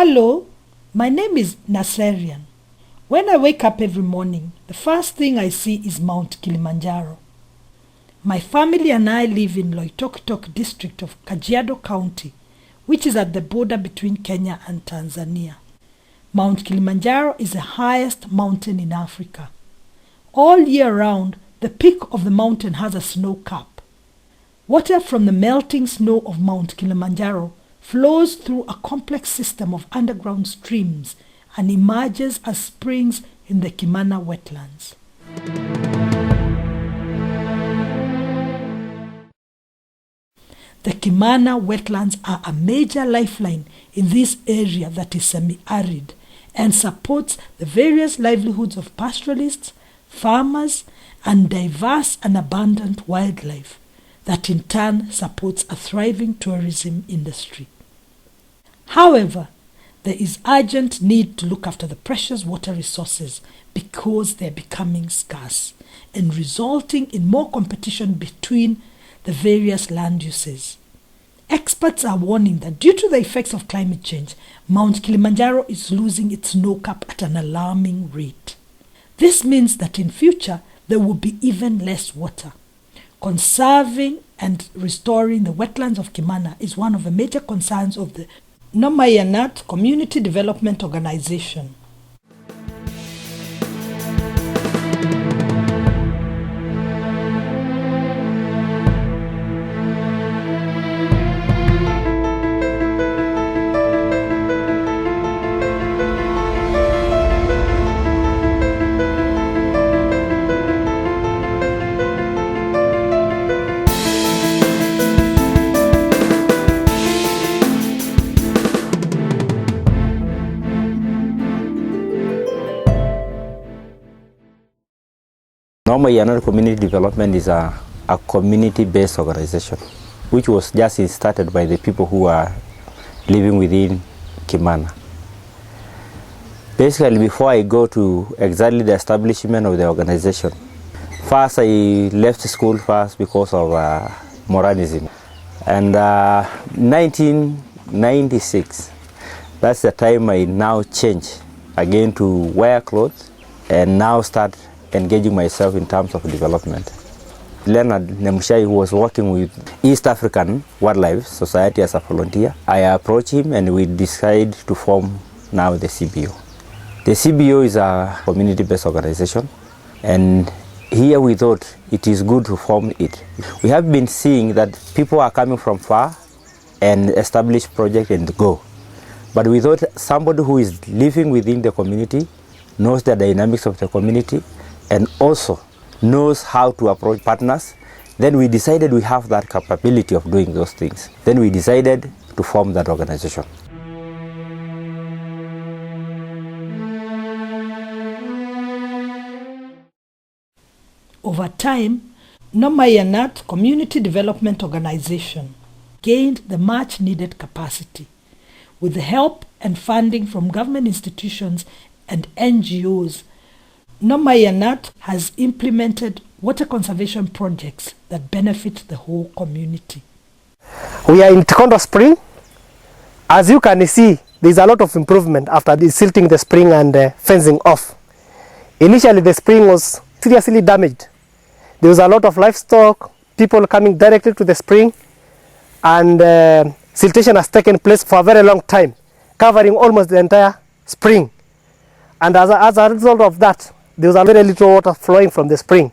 Hello, my name is Naserian. When I wake up every morning, the first thing I see is Mount Kilimanjaro. My family and I live in Loitokitok District of Kajiado County, which is at the border between Kenya and Tanzania. Mount Kilimanjaro is the highest mountain in Africa. All year round, the peak of the mountain has a snow cap. Water from the melting snow of Mount Kilimanjaro flows through a complex system of underground streams and emerges as springs in the Kimana wetlands. The Kimana wetlands are a major lifeline in this area that is semi-arid and supports the various livelihoods of pastoralists, farmers, and diverse and abundant wildlife that in turn supports a thriving tourism industry. However, there is urgent need to look after the precious water resources because they are becoming scarce and resulting in more competition between the various land uses. Experts are warning that due to the effects of climate change, Mount Kilimanjaro is losing its snow cap at an alarming rate. This means that in future there will be even less water. Conserving and restoring the wetlands of Kimana is one of the major concerns of the Noomayianat Community Development Organization. Noomayianat Community Development is a community-based organization which was just started by the people who are living within Kimana. Basically, before I go to exactly the establishment of the organization, first I left school first because of moralism. And 1996, that's the time I now change again to wear clothes and now start engaging myself in terms of development. Leonard Lemushai, who was working with East African Wildlife Society as a volunteer, I approached him and we decided to form now the CBO. The CBO is a community-based organization, and here we thought it is good to form it. We have been seeing that people are coming from far and establish projects and go. But we thought somebody who is living within the community, knows the dynamics of the community, and also knows how to approach partners. Then we decided we have that capability of doing those things. Then we decided to form that organization. Over time, Noomayianat Community Development Organization gained the much needed capacity. With the help and funding from government institutions and NGOs, Noomayianat has implemented water conservation projects that benefit the whole community. We are in TIKONDO Spring. As you can see, there is a lot of improvement after silting the spring and fencing off. Initially, the spring was seriously damaged. There was a lot of livestock, people coming directly to the spring, and siltation has taken place for a very long time, covering almost the entire spring. And as a result of that, there was a very little water flowing from the spring.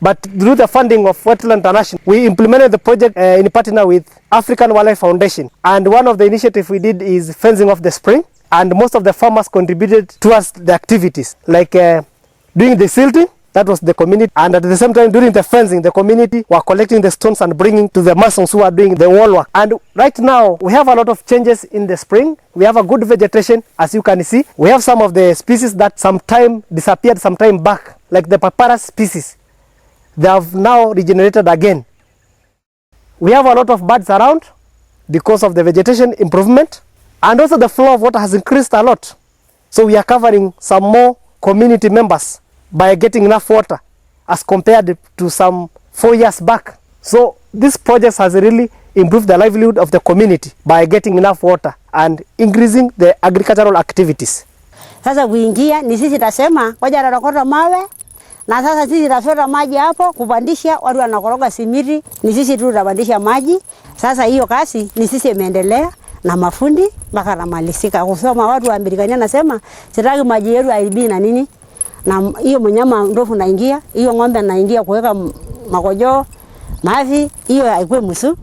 But through the funding of Wetland International, we implemented the project in partner with African Wildlife Foundation. And one of the initiatives we did is fencing off the spring. And most of the farmers contributed towards the activities, like doing the silting. That was the community. And at the same time, during the fencing, the community were collecting the stones and bringing to the masons who are doing the wall work. And right now, we have a lot of changes in the spring. We have a good vegetation, as you can see. We have some of the species that sometime disappeared sometime back, like the papyrus species. They have now regenerated again. We have a lot of birds around because of the vegetation improvement. And also the flow of water has increased a lot. So we are covering some more community members by getting enough water as compared to some 4 years back. So this project has really improved the livelihood of the community by getting enough water and increasing the agricultural activities. Sasa kuingia ni sisi tasema ngoja tunakota mawe na sasa sisi tasota maji hapo kupandisha watu wanakoroga simiti ni sisi tu tutapandisha maji. Sasa hiyo kazi ni sisi imeendelea na mafundi mpaka namalizika. Kusoma watu wa Amerikania nasema sitaki maji yetu aibi na nini. Na hiyo mnyama ndofu naingia, hiyo ng'ombe naingia kuweka makojo, mavi, hiyo haikuwe musu,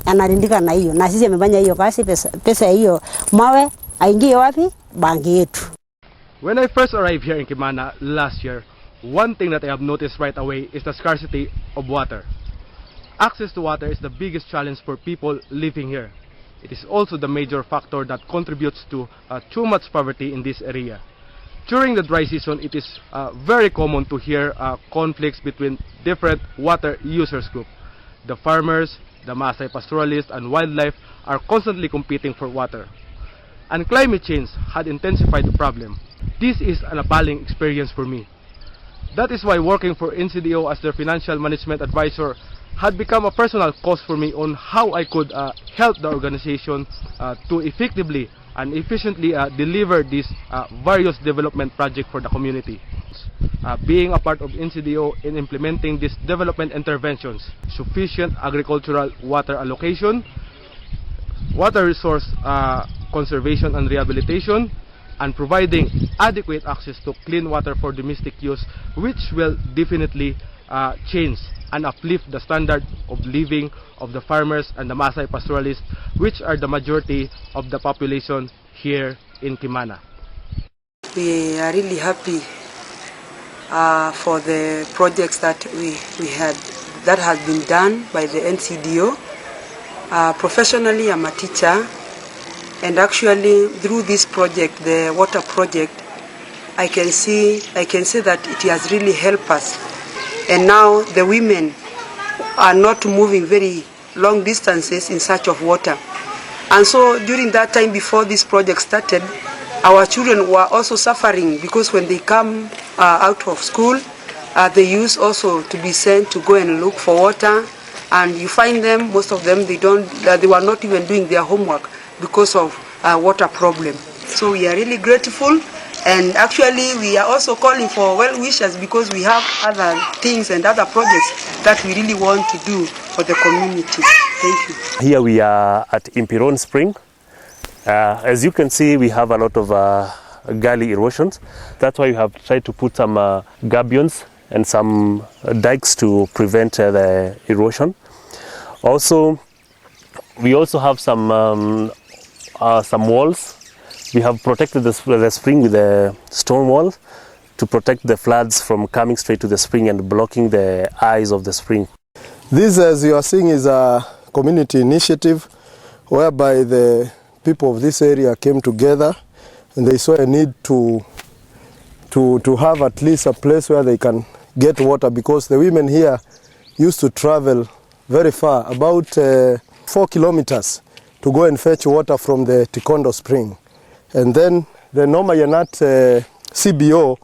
analindika na hiyo. Na sisi amefanya hiyo kazi pesa hiyo mawe aingie wapi? Banki yetu. When I first arrived here in Kimana last year, one thing that I have noticed right away is the scarcity of water. Access to water is the biggest challenge for people living here. It is also the major factor that contributes to too much poverty in this area. During the dry season, it is very common to hear conflicts between different water users group. The farmers, the Maasai pastoralists, and wildlife are constantly competing for water. And climate change had intensified the problem. This is an appalling experience for me. That is why working for NCDO as their financial management advisor had become a personal cause for me on how I could help the organization to effectively and efficiently deliver these various development projects for the community. Being a part of NCDO in implementing these development interventions, sufficient agricultural water allocation, water resource conservation and rehabilitation, and providing adequate access to clean water for domestic use, which will definitely change and uplift the standard of living of the farmers and the Maasai pastoralists, which are the majority of the population here in Kimana. We are really happy for the projects that we had that has been done by the NCDO. Professionally, I'm a teacher, and actually through this project, the water project, I can say that it has really helped us. And now the women are not moving very long distances in search of water. And so during that time before this project started, our children were also suffering because when they come out of school, they used also to be sent to go and look for water. And you find them, most of them, they were not even doing their homework because of water problem. So we are really grateful. And actually, we are also calling for well-wishers because we have other things and other projects that we really want to do for the community. Thank you. Here we are at IMPIRON Spring. As you can see, we have a lot of gully erosions. That's why we have tried to put some gabions and some dikes to prevent the erosion. Also, we also have some walls. We have protected the spring with a stone wall to protect the floods from coming straight to the spring and blocking the eyes of the spring. This, as you are seeing, is a community initiative whereby the people of this area came together and they saw a need to have at least a place where they can get water, because the women here used to travel very far, about 4 kilometers, to go and fetch water from the TIKONDO Spring. And then the Noomayianat CBO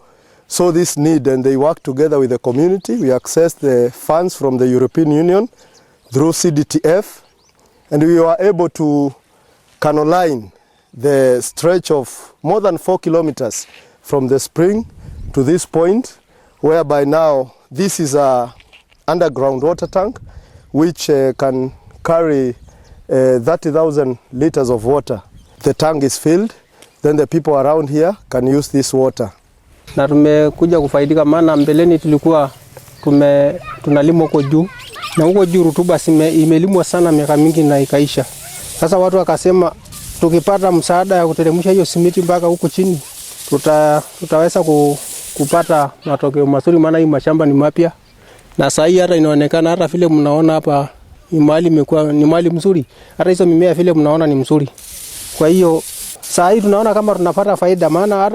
saw this need and they worked together with the community. We accessed the funds from the European Union through CDTF, and we were able to canal-line the stretch of more than 4 kilometers from the spring to this point, whereby now this is a underground water tank which can carry 30,000 liters of water. The tank is filled, then the people around here can use this water. Na tumekuja kufaidika, maana mbeleni tulikuwa tunalima huko juu, na huko juu rutuba imelimwa sana miaka mingi na ikaisha. Sasa watu wakasema tukipata msaada ya kuteremsha hiyo simiti mpaka huko chini, tutaweza kupata matokeo mazuri, maana hii mashamba ni mapya. Na sasa hii hata inaonekana, hata vile mnaona hapa ni mali mzuri, hata hizo mimea vile mnaona ni mzuri. Kwa hiyo sasa hii tunaona kama tunapata faida, maana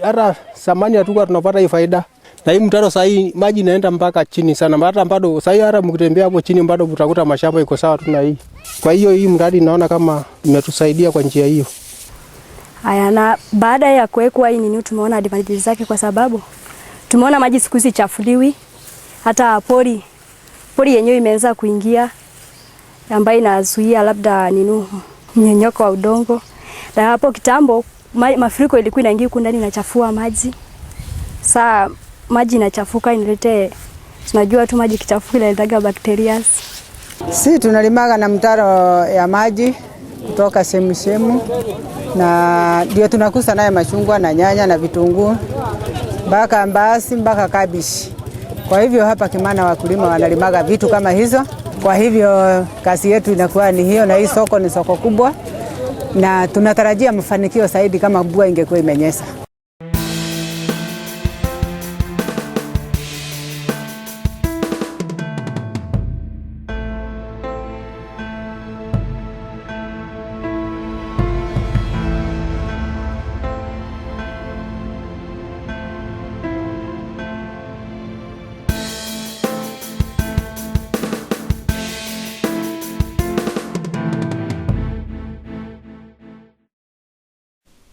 hata samani hatukuwa tunapata hii faida. Na hii mtaro sasa hii maji inaenda mpaka chini sana, hata bado sasa hii hata mkitembea hapo chini bado utakuta mashamba iko sawa tu na hii. Kwa hiyo hii mradi naona kama imetusaidia kwa njia hiyo. Haya, na baada ya kuwekwa hii nini, tumeona advantages zake, kwa sababu tumeona maji siku hizi chafuliwi, hata pori yenyewe imeanza kuingia, ambayo inazuia labda nini mnyonyoko wa udongo. Na hapo kitambo mafuriko ilikuwa inaingia huko ndani inachafua maji. Saa maji inachafuka inalete, tunajua tu maji kichafuka inaleta bacteria. Si tunalimaga na mtaro ya maji kutoka sehemu na ndio tunakusa naye machungwa na nyanya na vitunguu mpaka mbasi mpaka kabishi. Kwa hivyo hapa Kimana wakulima wanalimaga vitu kama hizo. Kwa hivyo kazi yetu inakuwa ni hiyo, na hii soko ni soko kubwa na tunatarajia mafanikio zaidi kama mvua ingekuwa imenyesha.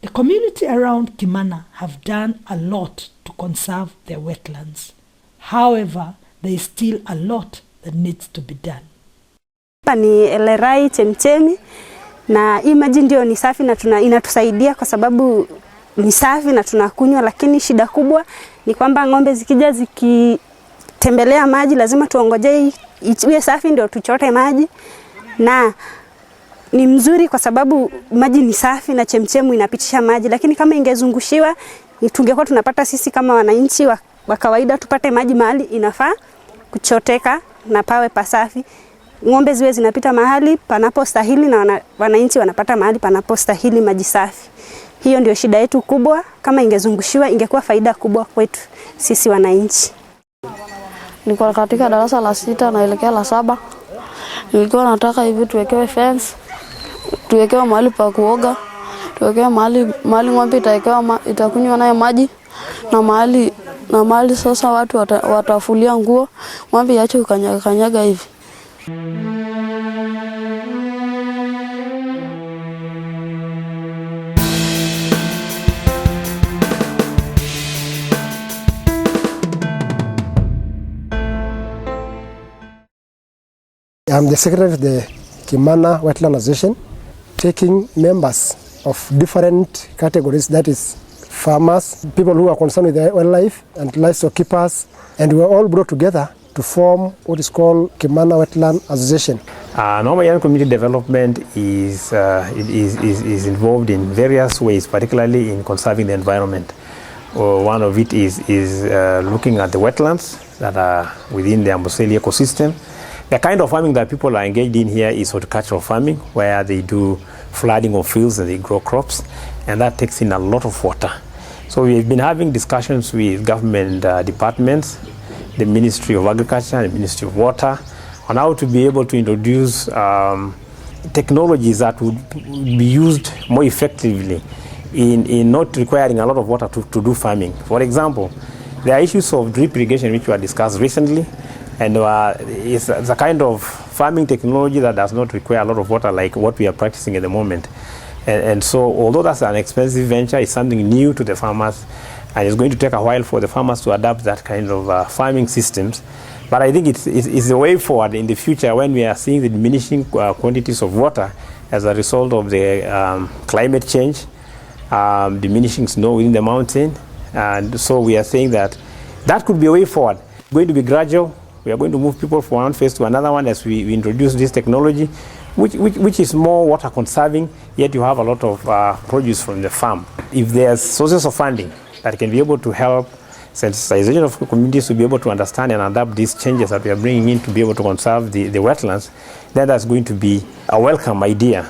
The community around Kimana have done a lot to conserve their wetlands. However, there is still a lot that needs to be done. Hapa ni elerai chemchemi na hii maji ndio ni safi na inatusaidia kwa sababu ni safi na tunakunywa, lakini shida kubwa ni kwamba ng'ombe zikija zikitembelea maji lazima tuongojee iwe safi ndio tuchote maji, na ni mzuri kwa sababu maji ni safi na chemchemu inapitisha maji, lakini kama ingezungushiwa tungekuwa tunapata sisi kama wananchi wa kawaida tupate maji mahali inafaa kuchoteka na pawe pasafi. Ng'ombe ziwe zinapita mahali panapostahili na wananchi wanapata mahali panapostahili maji safi. Hiyo ndio shida yetu kubwa. Kama ingezungushiwa ingekuwa faida kubwa kwetu sisi wananchi. Niko katika darasa la 6 naelekea la 7. Nilikuwa nataka hivi tuwekewe fence, tuwekewe mahali pa kuoga, tuwekewe mahali ng'ombe itakunywa nayo maji, na mahali sasa watu watafulia nguo, ng'ombe iache kanyaga hivi. I'm the secretary of the Kimana Wetland Association, taking members of different categories, that is farmers, people who are concerned with their wildlife, and livestock keepers, and we are all brought together to form what is called Kimana Wetland Association. Noomayianat community development is involved in various ways, particularly in conserving the environment. One of it is looking at the wetlands that are within the Amboseli ecosystem. The kind of farming that people are engaged in here is horticultural farming, where they do flooding of fields and they grow crops, and that takes in a lot of water. So we've been having discussions with government departments, the Ministry of Agriculture and the Ministry of Water, on how to be able to introduce technologies that would be used more effectively in not requiring a lot of water to do farming. For example, there are issues of drip irrigation which were discussed recently, and it's a kind of farming technology that does not require a lot of water like what we are practicing at the moment. And so although that's an expensive venture, it's something new to the farmers, and it's going to take a while for the farmers to adapt that kind of farming systems. But I think it's a way forward in the future when we are seeing the diminishing quantities of water as a result of the climate change, diminishing snow within the mountain. And so we are saying that could be a way forward. It's going to be gradual. We are going to move people from one phase to another one as we introduce this technology, which is more water conserving, yet you have a lot of produce from the farm. If there's sources of funding that can be able to help sensitization of communities to be able to understand and adapt these changes that we are bringing in to be able to conserve the wetlands, then that's going to be a welcome idea